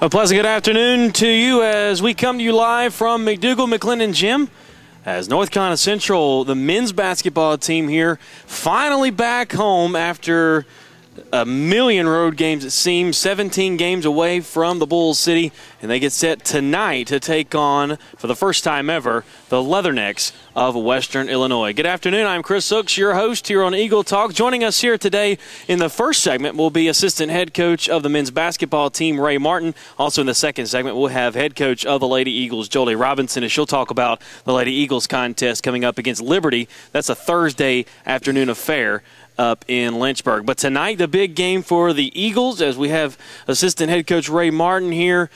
A pleasant good afternoon to you as we come to you live from McDougal-McClendon Gym. As North Carolina Central, the men's basketball team here, finally back home after a million road games, it seems, 17 games away from the Bull City, and they get set tonight to take on, for the first time ever, the Leathernecks of Western Illinois. Good afternoon. I'm Chris Hooks, your host here on Eagle Talk. Joining us here today in the first segment will be assistant head coach of the men's basketball team, Ray Martin. Also in the second segment, we'll have head coach of the Lady Eagles, Joli Robinson, as she'll talk about the Lady Eagles contest coming up against Liberty. That's a Thursday afternoon affair up in Lynchburg. But tonight, the big game for the Eagles, as we have assistant head coach Ray Martin here.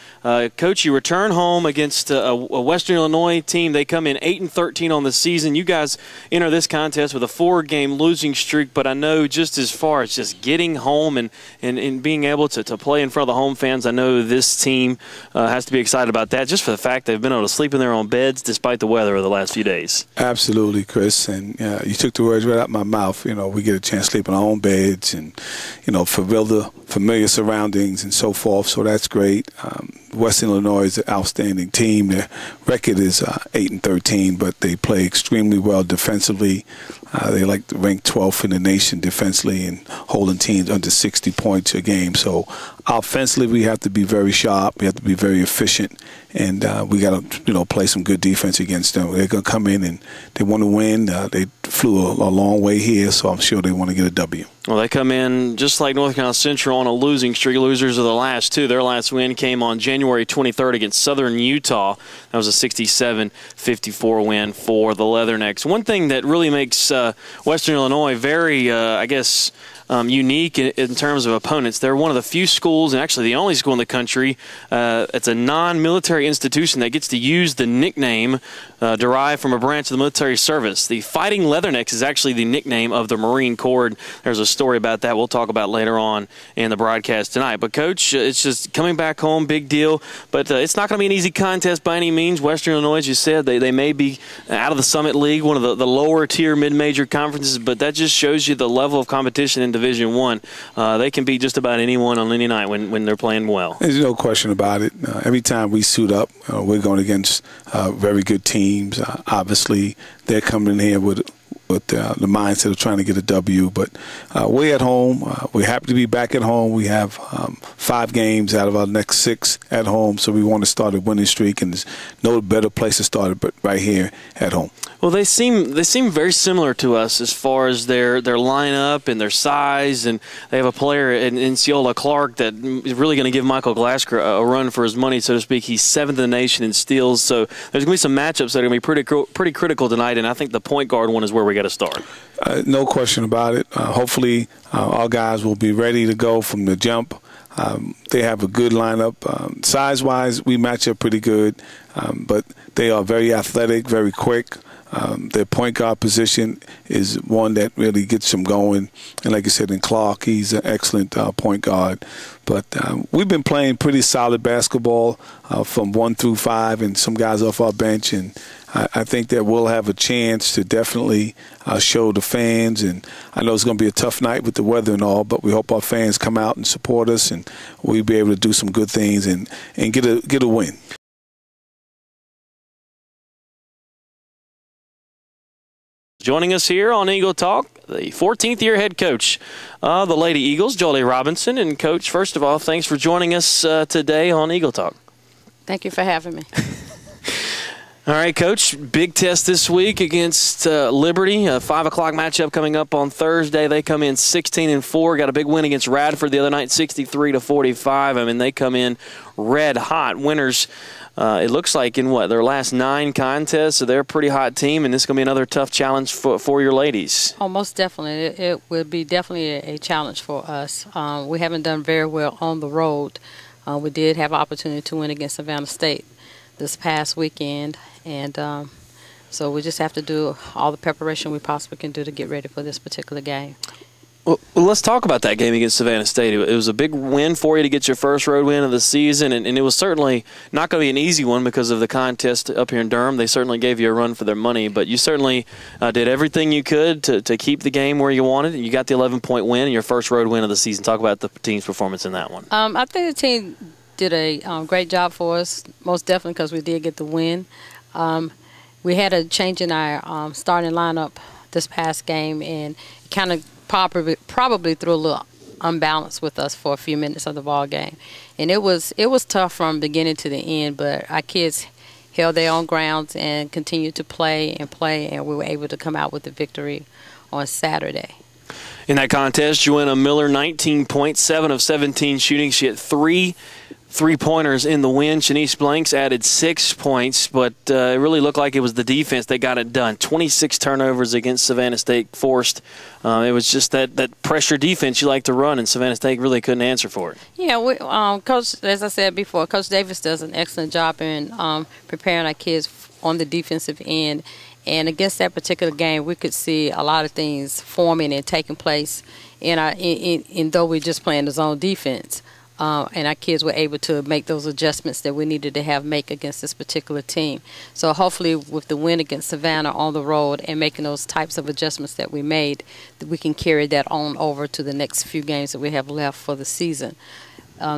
Coach, you return home against a Western Illinois team. They come in 8-13 on the season. You guys enter this contest with a 4-game losing streak, but I know just as far as just getting home and being able to play in front of the home fans, I know this team has to be excited about that, just for the fact they've been able to sleep in their own beds despite the weather of the last few days. Absolutely, Chris, and you took the words right out of my mouth. You know, we get a chance to sleep in our own beds and, you know, familiar surroundings and so forth, so that's great. Western Illinois is an outstanding team. Their record is 8-13, but they play extremely well defensively. They like to rank 12th in the nation defensively and holding teams under 60 points a game. So offensively, we have to be very sharp. We have to be very efficient, and we got to, play some good defense against them. They're going to come in and they want to win. They flew a long way here, so I'm sure they want to get a W. Well, they come in just like North Carolina Central on a losing streak. Losers of the last two. Their last win came on January 23rd against Southern Utah. That was a 67-54 win for the Leathernecks. One thing that really makes Western Illinois very, unique in terms of opponents. They're one of the few schools, and actually the only school in the country, it's a non-military institution that gets to use the nickname derived from a branch of the military service. The Fighting Leathernecks is actually the nickname of the Marine Corps. There's a story about that we'll talk about later on in the broadcast tonight. But, Coach, it's just coming back home, big deal. But it's not going to be an easy contest by any means. Western Illinois, as you said, they may be out of the Summit League, one of the lower-tier mid-major conferences, but that just shows you the level of competition in Division I. They can beat just about anyone on any night when they're playing well. There's no question about it. Every time we suit up, we're going against very good teams. Obviously, they're coming in here with the mindset of trying to get a W. But we're at home. We're happy to be back at home. We have 5 games out of our next 6 at home, so we want to start a winning streak, and there's no better place to start it but right here at home. Well, they seem very similar to us as far as their lineup and their size, and they have a player in Ciola Clark that is really going to give Michael Glasker a run for his money, so to speak. He's 7th in the nation in steals, so there's going to be some matchups that are going to be pretty critical tonight, and I think the point guard one is where we got to start. No question about it. Hopefully, our guys will be ready to go from the jump. They have a good lineup. Size-wise, we match up pretty good, but they are very athletic, very quick. Their point guard position is one that really gets them going. And like you said, in Clark, he's an excellent point guard. But we've been playing pretty solid basketball from 1 through 5 and some guys off our bench. And I think that we'll have a chance to definitely show the fans. And I know it's going to be a tough night with the weather and all, but we hope our fans come out and support us and we'll be able to do some good things and get a win. Joining us here on Eagle Talk, the 14th-year head coach of the Lady Eagles, Joli Robinson. And, Coach, first of all, thanks for joining us today on Eagle Talk. Thank you for having me. All right, Coach, big test this week against Liberty, a 5 o'clock matchup coming up on Thursday. They come in 16-4, got a big win against Radford the other night, 63-45. I mean, they come in red hot winners. It looks like in their last 9 contests, so they're a pretty hot team, and this is going to be another tough challenge for your ladies. Oh, most definitely. It will be definitely a challenge for us. We haven't done very well on the road. We did have an opportunity to win against Savannah State this past weekend, and so we just have to do all the preparation we possibly can do to get ready for this particular game. Well, let's talk about that game against Savannah State. It was a big win for you to get your first road win of the season, and it was certainly not going to be an easy one because of the contest up here in Durham. They certainly gave you a run for their money, but you certainly did everything you could to keep the game where you wanted, and you got the 11-point win and your first road win of the season. Talk about the team's performance in that one. I think the team did a great job for us, most definitely because we did get the win. We had a change in our starting lineup this past game, and it kind of probably threw a little unbalance with us for a few minutes of the ball game. And it was tough from beginning to the end, but our kids held their own grounds and continued to play, and we were able to come out with the victory on Saturday. In that contest, Joanna Miller, 19 points, 7 of 17 shooting. She had 3 3-pointers in the win. Shanice Blanks added 6 points, but it really looked like it was the defense that got it done. 26 turnovers against Savannah State forced. It was just that pressure defense you like to run, and Savannah State really couldn't answer for it. Yeah, Coach, as I said before, Coach Davis does an excellent job in preparing our kids on the defensive end. And against that particular game, we could see a lot of things forming and taking place in though we're just playing the zone defense. And our kids were able to make those adjustments that we needed to make against this particular team. So hopefully with the win against Savannah on the road and making those types of adjustments that we made, that we can carry that on over to the next few games that we have left for the season.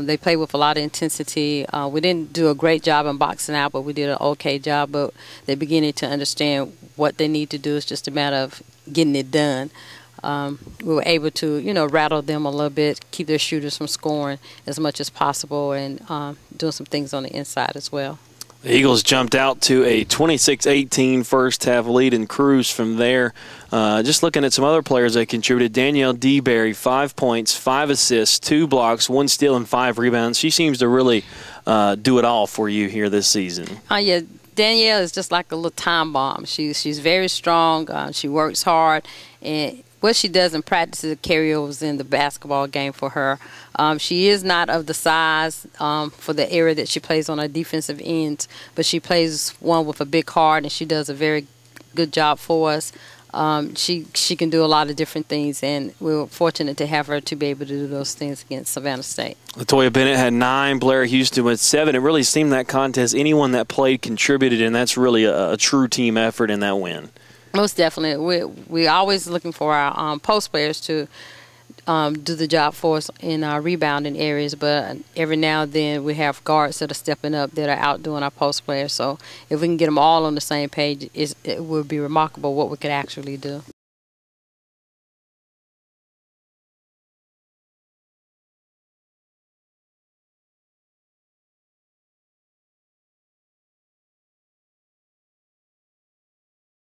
They played with a lot of intensity. We didn't do a great job in boxing out, but we did an okay job. But they're beginning to understand what they need to do. It's just a matter of getting it done. We were able to, rattle them a little bit, keep their shooters from scoring as much as possible, and doing some things on the inside as well. The Eagles jumped out to a 26-18 first-half lead and cruised from there. Just looking at some other players that contributed, Danielle DeBerry, 5 points, 5 assists, 2 blocks, 1 steal, and 5 rebounds. She seems to really do it all for you here this season. Yeah, Danielle is just like a little time bomb. She's very strong. She works hard, and what she does in practice is carryovers in the basketball game for her. She is not of the size for the area that she plays on her defensive ends, but she plays one with a big heart, and she does a very good job for us. She can do a lot of different things, and we were fortunate to have her to be able to do those things against Savannah State. Latoya Bennett had 9, Blair Houston with 7. It really seemed that contest, anyone that played contributed, and that's really a true team effort in that win. Most definitely. We're always looking for our post players to do the job for us in our rebounding areas, but every now and then we have guards that are stepping up that are out doing our post players. So if we can get them all on the same page, it would be remarkable what we could actually do.